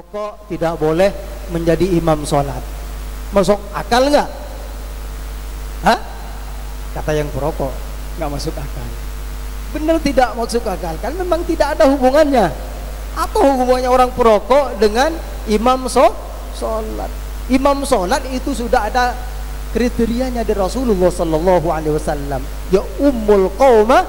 perokok tidak boleh menjadi imam sholat. Masuk akal nggak? Hah? Kata yang perokok nggak masuk akal. Benar tidak masuk akal? Kan memang tidak ada hubungannya. Apa hubungannya orang perokok dengan imam sholat? Imam sholat itu sudah ada kriterianya dari Rasulullah Sallallahu Alaihi Wasallam. Ya ummul qauma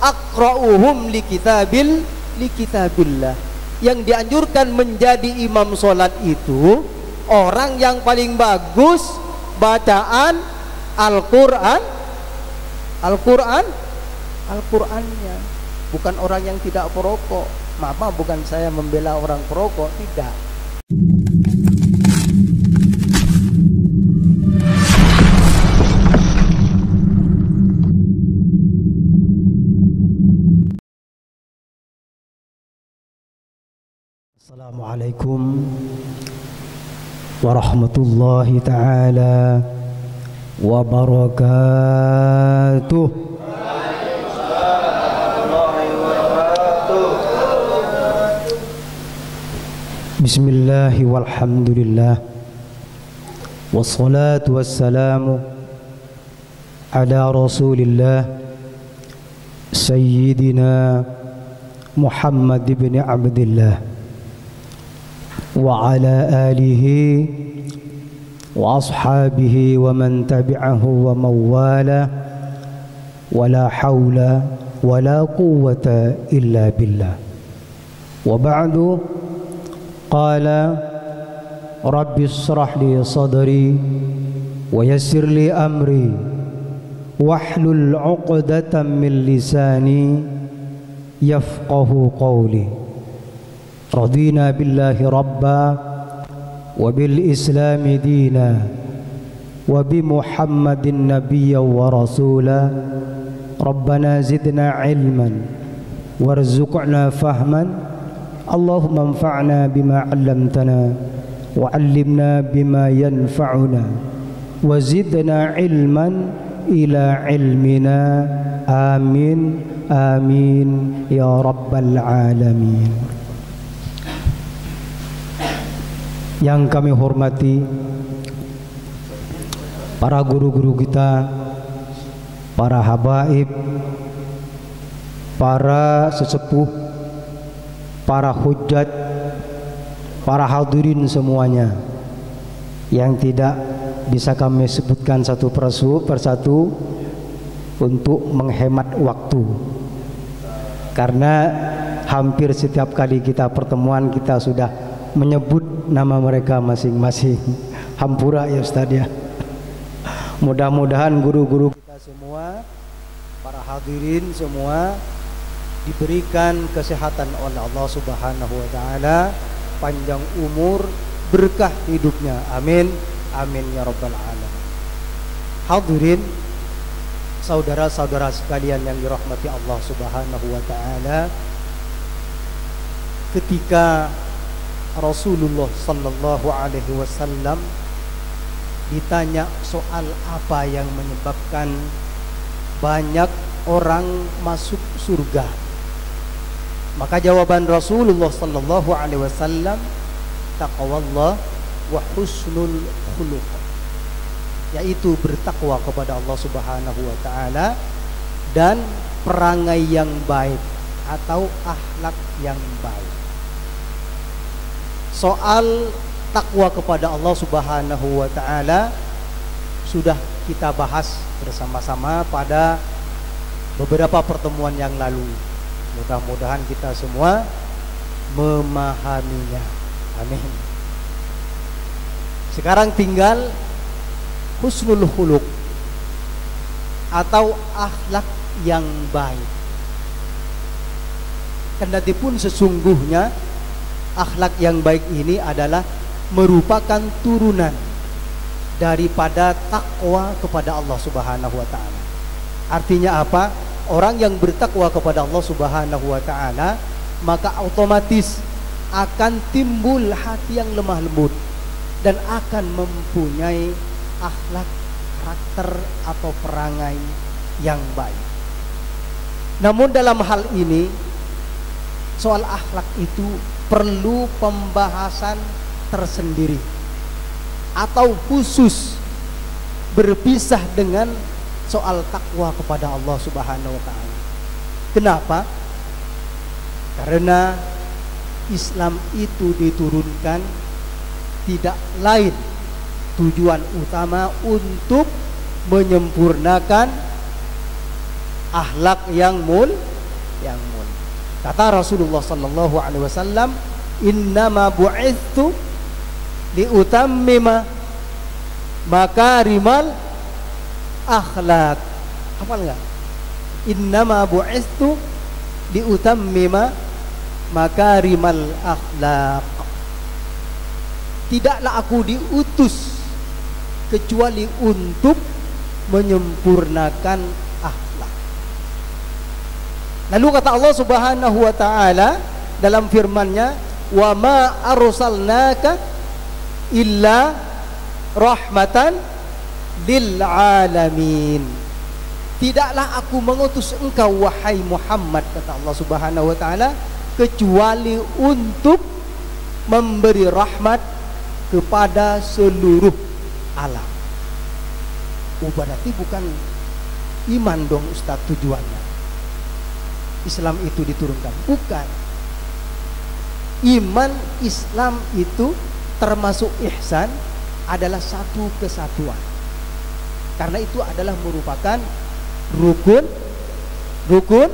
aqra'uhum li kitabillah. Yang dianjurkan menjadi imam sholat itu orang yang paling bagus bacaan Al-Qur'annya, bukan orang yang tidak perokok. Maaf, bukan saya membela orang perokok, tidak. Assalamualaikum warahmatullahi ta'ala wabarakatuh. Bismillahi walhamdulillah wassalatu wassalamu ala rasulillah sayyidina Muhammad ibn Abdillah wa ala alihi wa ashabihi wa man tabi'ahu wa mawala wa la hawla wa la quwwata illa billah. Wa ba'du, qala rabbi israh li sadri wa yassir li amri wahlul 'uqdatam min lisani yafqahu qawli. Radina billahi rabba wa bil islami dina wa bi muhammadin nabiyya wa rasula. Rabbana zidna ilman warzuqna fahman. Allahumma anfa'na bima 'allamtana wa 'allimna bima yanfa'una wa zidna ilman ila ilmina. Amin amin ya rabbal alamin. Yang kami hormati para guru-guru kita, para habaib, para sesepuh, para hujjat, para hadirin semuanya, yang tidak bisa kami sebutkan satu persatu untuk menghemat waktu, karena hampir setiap kali kita pertemuan kita sudah menyebut nama mereka masing-masing. Hampura ya Ustaz ya. Mudah-mudahan guru-guru kita semua, para hadirin semua diberikan kesehatan oleh Allah Subhanahu wa taala, panjang umur, berkah hidupnya. Amin amin ya rabbal alamin. Hadirin, saudara-saudara sekalian yang dirahmati Allah Subhanahu wa taala, ketika Rasulullah Sallallahu Alaihi Wasallam ditanya soal apa yang menyebabkan banyak orang masuk surga, maka jawaban Rasulullah Sallallahu Alaihi Wasallam, taqwallah wa husnul khuluq, yaitu bertakwa kepada Allah Subhanahu wa taala dan perangai yang baik atau akhlak yang baik. Soal takwa kepada Allah Subhanahu wa taala sudah kita bahas bersama-sama pada beberapa pertemuan yang lalu. Mudah-mudahan kita semua memahaminya. Amin. Sekarang tinggal husnul khuluq atau akhlak yang baik. Kendatipun sesungguhnya akhlak yang baik ini adalah merupakan turunan daripada takwa kepada Allah Subhanahu wa taala. Artinya apa? Orang yang bertakwa kepada Allah Subhanahu wa taala, maka otomatis akan timbul hati yang lemah lembut dan akan mempunyai akhlak, karakter atau perangai yang baik. Namun dalam hal ini, soal akhlak itu perlu pembahasan tersendiri atau khusus berpisah dengan soal takwa kepada Allah Subhanahu wa taala. Kenapa? Karena Islam itu diturunkan tidak lain tujuan utama untuk menyempurnakan akhlak yang mulia. Kata Rasulullah sallallahu alaihi wasallam, "Innama bu'itsu liutammima makarimal akhlak." Hafal enggak? Innama bu'itsu liutammima makarimal akhlak. Tidaklah aku diutus kecuali untuk menyempurnakan akhlak. Lalu kata Allah Subhanahu wa taala dalam firman-Nya, "Wa ma arsalnaka illa rahmatan lil alamin." Tidaklah aku mengutus engkau wahai Muhammad, kata Allah Subhanahu wa taala, kecuali untuk memberi rahmat kepada seluruh alam. Berarti bukan iman dong Ustaz tujuannya Islam itu diturunkan, bukan. Iman Islam itu termasuk ihsan adalah satu kesatuan, karena itu adalah merupakan rukun bukan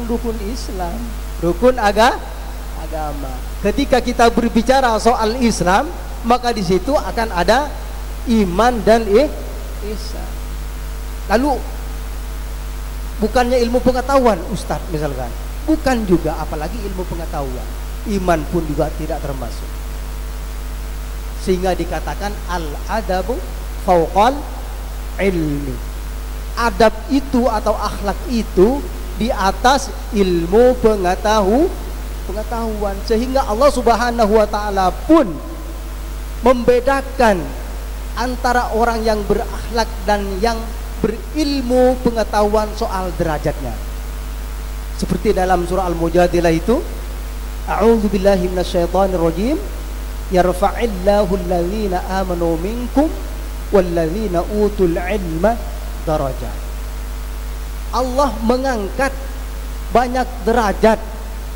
rukun Islam, rukun agama. Ketika kita berbicara soal Islam, maka di situ akan ada iman dan ihsan. Lalu bukannya ilmu pengetahuan Ustaz misalkan, bukan juga, apalagi ilmu pengetahuan. Iman pun juga tidak termasuk. Sehingga dikatakan al-adabu fauqal ilmi. Adab itu atau akhlak itu di atas ilmu pengetahuan. Sehingga Allah Subhanahu wa taala pun membedakan antara orang yang berakhlak dan yang berilmu pengetahuan soal derajatnya. Seperti dalam surah Al-Mujadilah itu, a'udzu billahi minasyaitonir rajim, yarfa'illahu alladhina amanu minkum walladzina utul ilma darajat. Allah mengangkat banyak derajat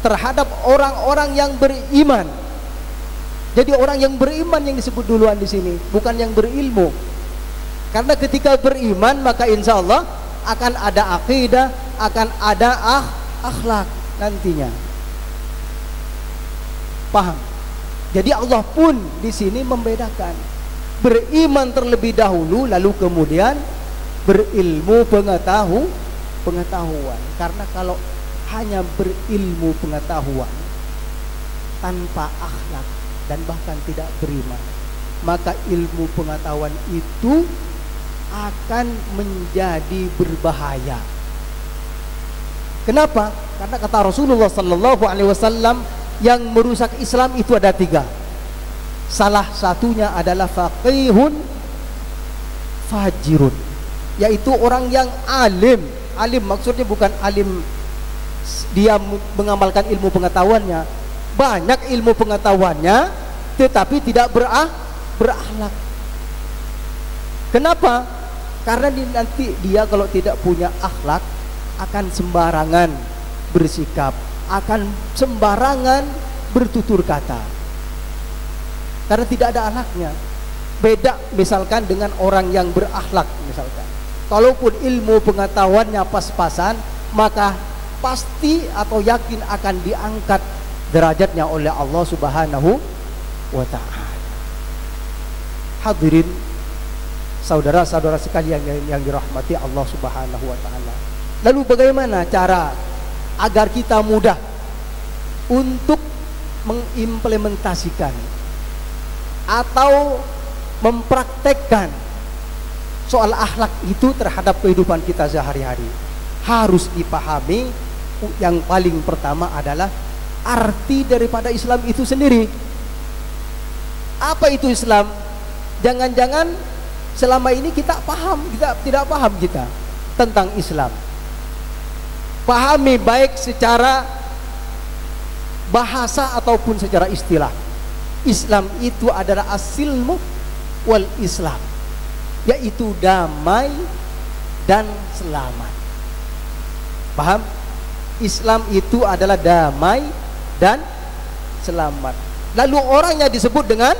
terhadap orang-orang yang beriman. Jadi orang yang beriman yang disebut duluan di sini, bukan yang berilmu. Karena ketika beriman maka insya Allah akan ada akidah, akan ada akhlak nantinya. Paham? Jadi Allah pun di sini membedakan beriman terlebih dahulu, lalu kemudian berilmu pengetahuan. Karena kalau hanya berilmu pengetahuan tanpa akhlak dan bahkan tidak beriman, maka ilmu pengetahuan itu akan menjadi berbahaya. Kenapa? Karena kata Rasulullah sallallahu alaihi wasallam, yang merusak Islam itu ada 3. Salah satunya adalah faqihun fajirun, yaitu orang yang alim. Alim maksudnya bukan alim dia mengamalkan ilmu pengetahuannya, banyak ilmu pengetahuannya tetapi tidak berakhlak. Kenapa? Karena nanti dia kalau tidak punya akhlak akan sembarangan bersikap, akan sembarangan bertutur kata, karena tidak ada akhlaknya. Beda misalkan dengan orang yang berakhlak. Misalkan kalaupun ilmu pengetahuannya pas-pasan, maka pasti atau yakin akan diangkat derajatnya oleh Allah Subhanahu wa ta'ala. Hadirin saudara-saudara sekalian yang dirahmati Allah Subhanahu wa ta'ala. Lalu bagaimana cara agar kita mudah untuk mengimplementasikan atau mempraktekkan soal akhlak itu terhadap kehidupan kita sehari-hari? Harus dipahami yang paling pertama adalah arti daripada Islam itu sendiri. Apa itu Islam? Jangan-jangan selama ini kita tidak paham kita tentang Islam. Pahami baik secara bahasa ataupun secara istilah. Islam itu adalah as-silmu wal Islam, yaitu damai dan selamat. Paham? Islam itu adalah damai dan selamat. Lalu orangnya disebut dengan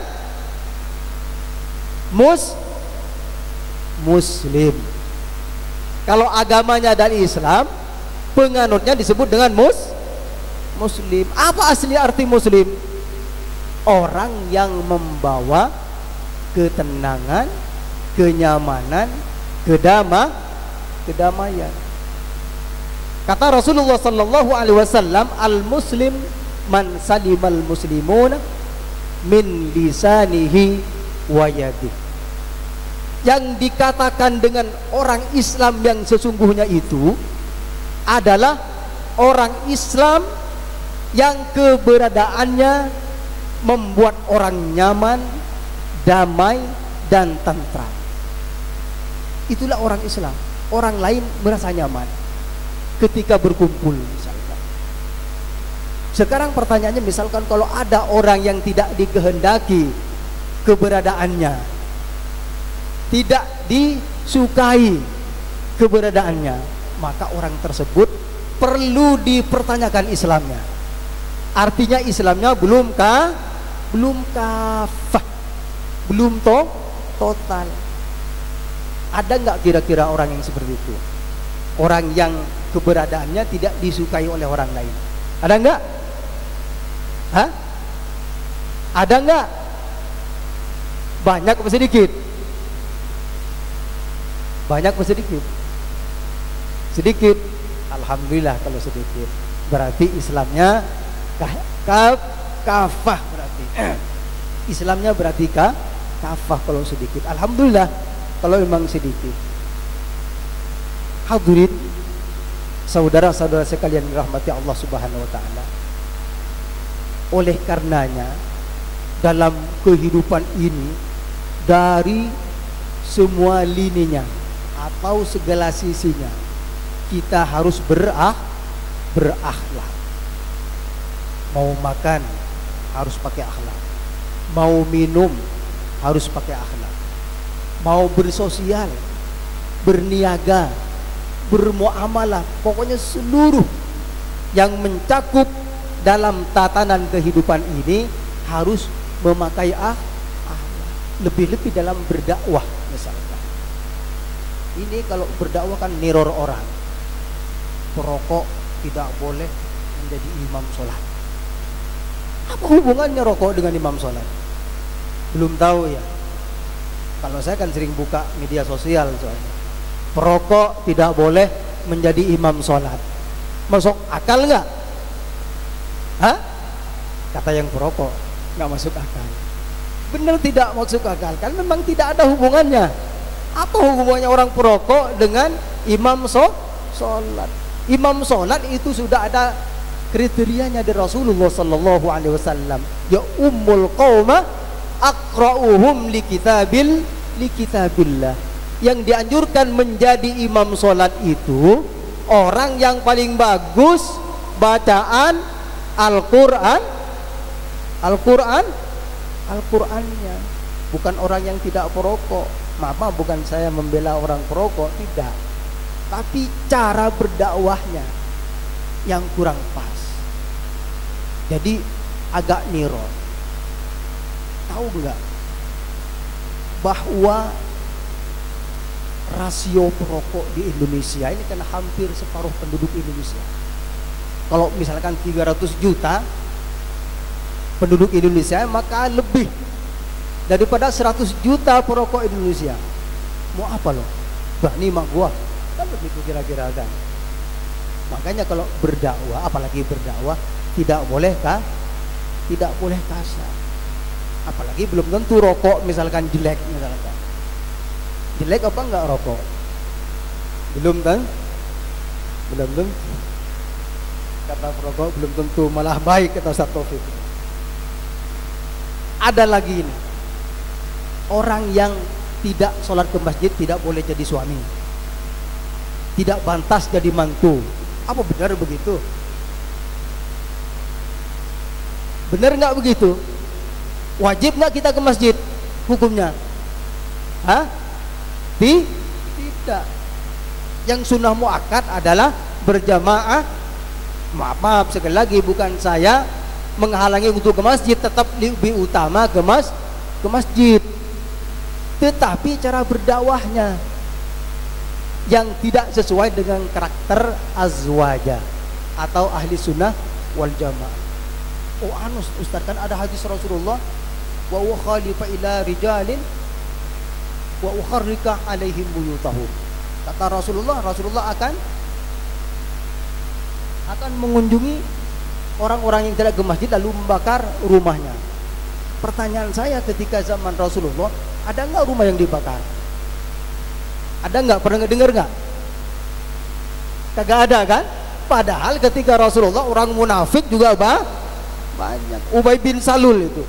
Muslim. Kalau agamanya dari Islam, penganutnya disebut dengan Muslim. Apa asli arti Muslim? Orang yang membawa ketenangan, kenyamanan, kedamaian. Kata Rasulullah sallallahu alaihi wasallam, al-muslim man salimal muslimuna min lisanihi wa yadihi. Yang dikatakan dengan orang Islam yang sesungguhnya itu adalah orang Islam yang keberadaannya membuat orang nyaman, damai, dan tentram. Itulah orang Islam. Orang lain merasa nyaman ketika berkumpul misalkan. Sekarang pertanyaannya, misalkan kalau ada orang yang tidak dikehendaki keberadaannya, tidak disukai keberadaannya, maka orang tersebut perlu dipertanyakan Islamnya. Artinya Islamnya belum kafah, belum total. Ada nggak kira-kira orang yang seperti itu? Orang yang keberadaannya tidak disukai oleh orang lain. Ada nggak? Hah? Ada nggak? Banyak atau sedikit? Banyak atau sedikit? Sedikit. Alhamdulillah kalau sedikit. Berarti Islamnya kafah berarti. Islamnya berarti kafah kalau sedikit. Alhamdulillah kalau memang sedikit. Hadirin saudara-saudara sekalian dirahmati Allah Subhanahu wa taala. Oleh karenanya dalam kehidupan ini, dari semua lininya atau segala sisinya, kita harus berakhlak. Mau makan harus pakai akhlak, mau minum harus pakai akhlak, mau bersosial, berniaga, bermuamalah, pokoknya seluruh yang mencakup dalam tatanan kehidupan ini harus memakai akhlak. Lebih-lebih dalam berdakwah misalkan. Ini kalau berdakwah kan neror orang. Perokok tidak boleh menjadi imam sholat. Apa hubungannya rokok dengan imam sholat? Belum tahu ya. Kalau saya kan sering buka media sosial soalnya. Perokok tidak boleh menjadi imam sholat. Masuk akal nggak? Hah? Kata yang perokok nggak masuk akal. Benar tidak masuk akal? Kan memang tidak ada hubungannya. Apa hubungannya orang perokok dengan imam sholat? Imam sholat itu sudah ada kriterianya dari Rasulullah sallallahu alaihi wasallam. Ya ummul qauma aqra'uhum li kitabillah. Yang dianjurkan menjadi imam sholat itu orang yang paling bagus bacaan Al-Qur'annya, bukan orang yang tidak perokok. Maaf, bukan saya membela orang perokok, tidak. Tapi cara berdakwahnya yang kurang pas. Jadi agak niror. Tahu enggak bahwa rasio perokok di Indonesia ini kan hampir separuh penduduk Indonesia. Kalau misalkan 300 juta penduduk Indonesia, maka lebih daripada 100 juta perokok Indonesia. Mau apa loh? Berani mak gua. Kan begitu kira-kira kan. Makanya kalau berdakwah, apalagi berdakwah, tidak boleh kasar. Apalagi belum tentu rokok misalkan jelek misalkan. Jelek apa enggak rokok? Belum kan? Belum tentu. Kata perokok belum tentu, malah baik kata Ustaz Taufik. Ada lagi ini. Orang yang tidak sholat ke masjid tidak boleh jadi suami. Tidak pantas jadi mantu. Apa benar begitu? Benar nggak begitu? Wajib nggak kita ke masjid? Hukumnya? Hah? Tidak. Yang sunnah muakkad adalah berjamaah. Maaf sekali lagi, bukan saya menghalangi untuk ke masjid, tetap lebih utama ke masjid. Tetapi cara berdakwahnya yang tidak sesuai dengan karakter azwaja atau ahli sunnah wal jamaah. Oh anus Ustaz, kan ada hadis Rasulullah, wa khalifa ila rijalin wa ukharrika alaihim buyutahum. Kata Rasulullah akan mengunjungi orang-orang yang tidak ke masjid lalu membakar rumahnya. Pertanyaan saya, ketika zaman Rasulullah ada nggak rumah yang dibakar? Ada nggak? Pernah dengar nggak? Kagak ada kan? Padahal ketika Rasulullah orang munafik juga banyak. Ubay bin Salul itu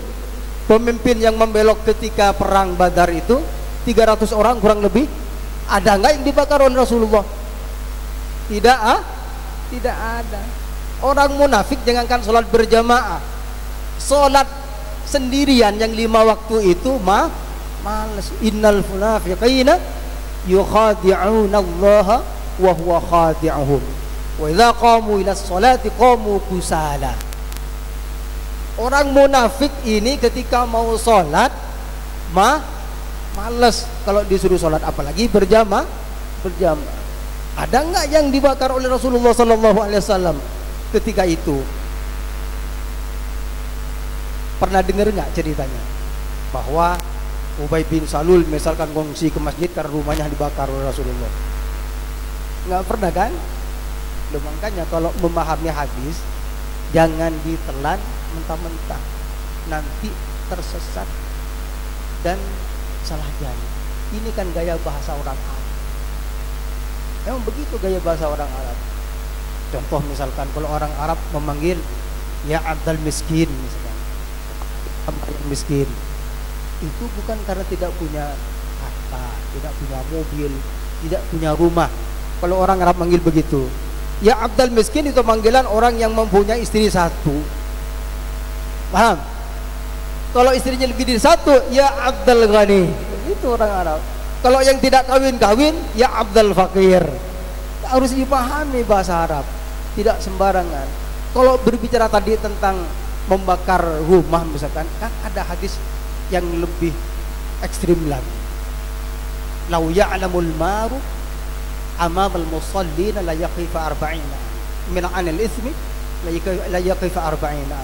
pemimpin yang membelok ketika perang Badar itu, 300 orang kurang lebih. Ada nggak yang dibakar oleh Rasulullah? Tidak ada. Orang munafik jangankan sholat berjamaah, sholat sendirian yang 5 waktu itu males. Innal munafiqina yukhadi'una Allah wa huwa khadi'uhum wa idza qamu ila sholati qamu kusala. Orang munafik ini ketika mau sholat males kalau disuruh sholat, apalagi berjamaah. Ada nggak yang dibakar oleh Rasulullah SAW ketika itu? Pernah dengar nggak ceritanya bahwa Ubay bin Salul misalkan kongsi ke masjid karena rumahnya dibakar oleh Rasulullah? Nggak pernah kan? Loh, makanya kalau memahami hadis jangan ditelan mentah-mentah, nanti tersesat dan salah jalan. Ini kan gaya bahasa orang Arab. Emang begitu gaya bahasa orang Arab. Contoh misalkan kalau orang Arab memanggil ya Abdul Miskin misalkan, Abdul Miskin, itu bukan karena tidak punya harta, tidak punya mobil, tidak punya rumah. Kalau orang Arab manggil begitu, ya Abdul Miskin itu panggilan orang yang mempunyai istri satu. Paham? Kalau istrinya lebih dari satu, ya Abdul Ghani. Itu orang Arab. Kalau yang tidak kawin-kawin, ya Abdul Fakir. Harus dipahami bahasa Arab, tidak sembarangan. Kalau berbicara tadi tentang membakar rumah misalkan, kan ada hadis yang lebih ekstrim lagi. Lau ya'lamul maru amamal musallina la yaqifa arba'ina min 'anil itsmi la yaqifa arba'ina.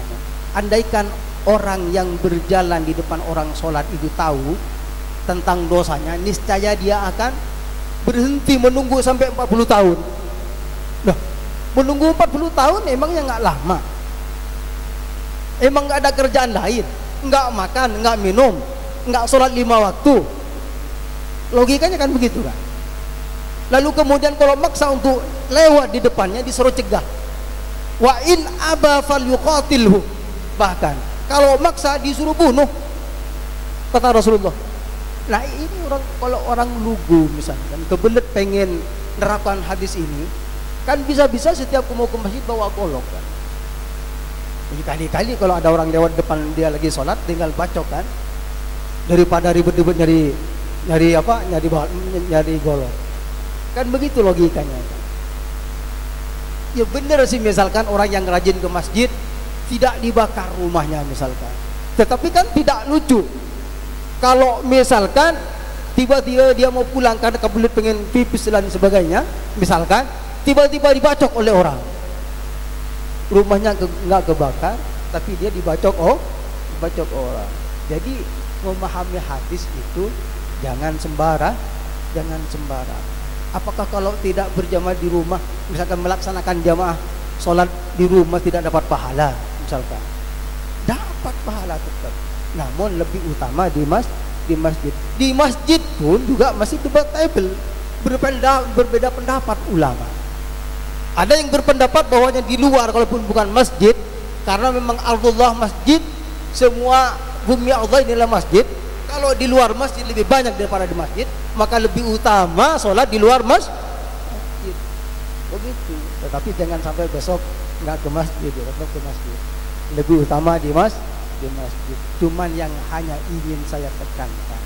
Andaikan orang yang berjalan di depan orang sholat itu tahu tentang dosanya, niscaya dia akan berhenti menunggu sampai 40 tahun. Nah, menunggu 40 tahun emangnya nggak lama? Emang nggak ada kerjaan lain? Nggak makan, nggak minum, nggak sholat 5 waktu? Logikanya kan begitu kan? Lalu kemudian kalau maksa untuk lewat di depannya disuruh cegah. Wa in aba falyuqatilhu. Bahkan kalau maksa disuruh bunuh, kata Rasulullah. Nah ini orang, kalau orang lugu misalkan kebelet pengen nerapkan hadis ini, kan bisa-bisa setiap mau ke masjid bawa golok kan. Jadi kali-kali kalau ada orang lewat depan dia lagi sholat, tinggal bacok kan, daripada ribet-ribet nyari golok. Kan begitu logikanya. Ya bener sih, misalkan orang yang rajin ke masjid tidak dibakar rumahnya misalkan. Tetapi kan tidak lucu kalau misalkan tiba-tiba dia mau pulang karena kebelet pengen pipis dan sebagainya, misalkan tiba-tiba dibacok oleh orang. Rumahnya nggak kebakar, tapi dia dibacok orang. Jadi memahami hadis itu jangan sembarang. Apakah kalau tidak berjamaah di rumah, misalkan melaksanakan jamaah sholat di rumah tidak dapat pahala? Misalkan dapat pahala tetap, namun lebih utama di masjid. Di masjid pun juga masih debatable, berbeda pendapat ulama. Ada yang berpendapat bahwanya di luar kalaupun bukan masjid, karena memang ardullah masjid, semua bumi Allah inilah masjid. Kalau di luar masjid lebih banyak daripada di masjid, maka lebih utama sholat di luar masjid. Begitu. Tetapi jangan sampai besok nggak ke masjid, tetap ke masjid. lebih utama di masjid. Cuman yang hanya ingin saya tekankan,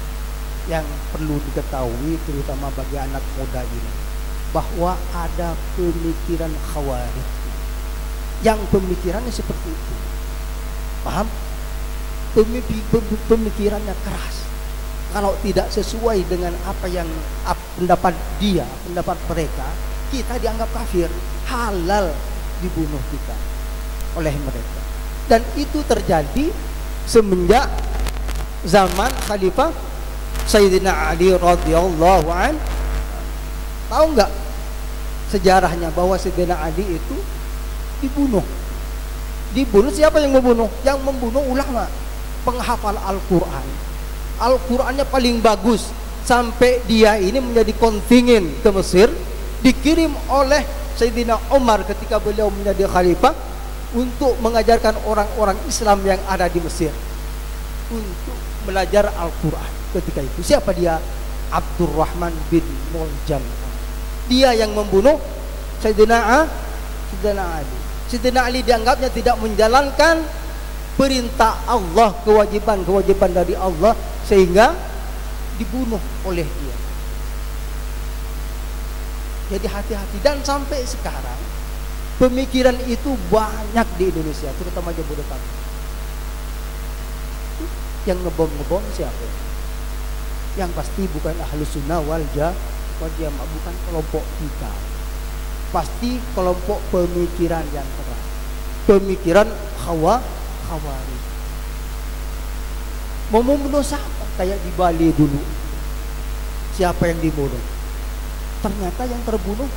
yang perlu diketahui terutama bagi anak muda ini, bahwa ada pemikiran khawarij yang pemikirannya seperti itu. Paham? Pemikirannya keras. Kalau tidak sesuai dengan apa yang pendapat mereka, kita dianggap kafir, halal dibunuh kita oleh mereka. Dan itu terjadi semenjak zaman Khalifah Sayyidina Ali radhiyallahu an. Tahu nggak sejarahnya bahwa Sayyidina Ali itu dibunuh? Dibunuh siapa yang membunuh? Yang membunuh ulama, penghafal Al-Quran. Al-Qurannya paling bagus, sampai dia ini menjadi kontingen ke Mesir, dikirim oleh Sayyidina Umar ketika beliau menjadi khalifah untuk mengajarkan orang-orang Islam yang ada di Mesir untuk belajar Al-Quran. Ketika itu siapa dia? Abdurrahman bin Muljam. Dia yang membunuh Sayyidina Ali. Sayyidina Ali dianggapnya tidak menjalankan perintah Allah, kewajiban dari Allah, sehingga dibunuh oleh dia. Jadi hati-hati. Dan sampai sekarang pemikiran itu banyak di Indonesia, terutama Jabodetabek. Yang ngebom siapa? Yang pasti bukan Ahlus Sunnah wal Jamaah, bukan kelompok kita. Pasti kelompok pemikiran yang keras, pemikiran khawarij. Mau membunuh siapa? Kayak di Bali dulu, siapa yang dibunuh? Ternyata yang terbunuh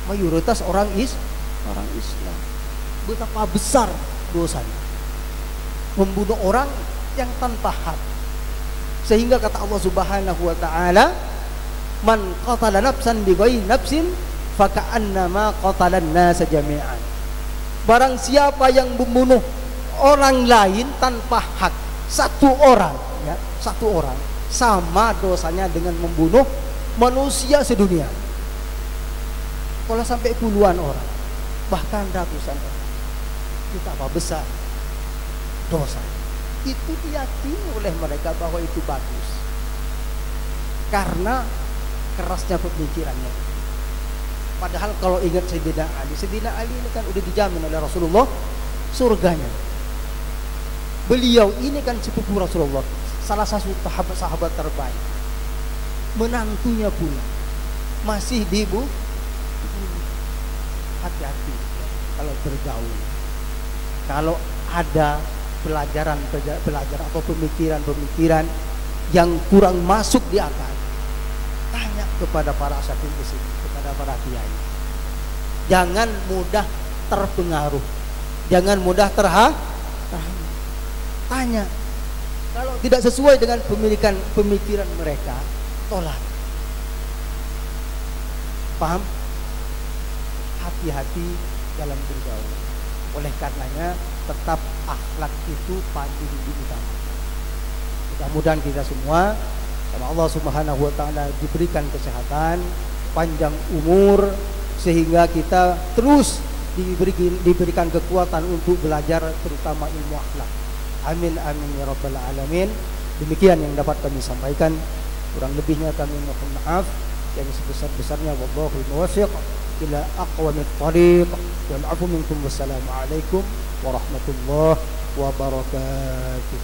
mayoritas orang Islam. Betapa besar dosanya membunuh orang yang tanpa hak. Sehingga kata Allah Subhanahu wa taala, man qatala nafsan bighairi nafsin faka'annama qatalan nasa jami'an. Barang siapa yang membunuh orang lain tanpa hak, satu orang, sama dosanya dengan membunuh manusia sedunia. Kalau sampai puluhan orang, bahkan ratusan orang, betapa besar dosa. Itu diyakini oleh mereka bahwa itu bagus karena kerasnya pemikirannya. Padahal kalau ingat Sayyidina Ali ini kan udah dijamin oleh Rasulullah surganya. Beliau ini kan sepupu Rasulullah, salah satu sahabat terbaik. Menantunya pun masih dibunuh. Hati-hati kalau bergaul. Kalau ada pelajaran atau pemikiran yang kurang masuk di akal, tanya kepada para asatidz di sini, kepada para kiai. Jangan mudah terpengaruh, jangan mudah tanya. Kalau tidak sesuai dengan pemikiran mereka, tolak. Paham? Hati-hati dalam bergaul. Oleh karenanya tetap akhlak itu paling diutamakan. Mudah-mudahan kita semua sama Allah Subhanahu wa taala diberikan kesehatan, panjang umur, sehingga kita terus diberikan kekuatan untuk belajar terutama ilmu akhlak. Amin amin ya rabbal alamin. Demikian yang dapat kami sampaikan. Kurang lebihnya kami mohon maaf. Yang sebesar-besarnya wallahu muwaffiq ila aqwamit thariq wal afu minkum. Wassalamu alaikum warahmatullahi wabarakatuh.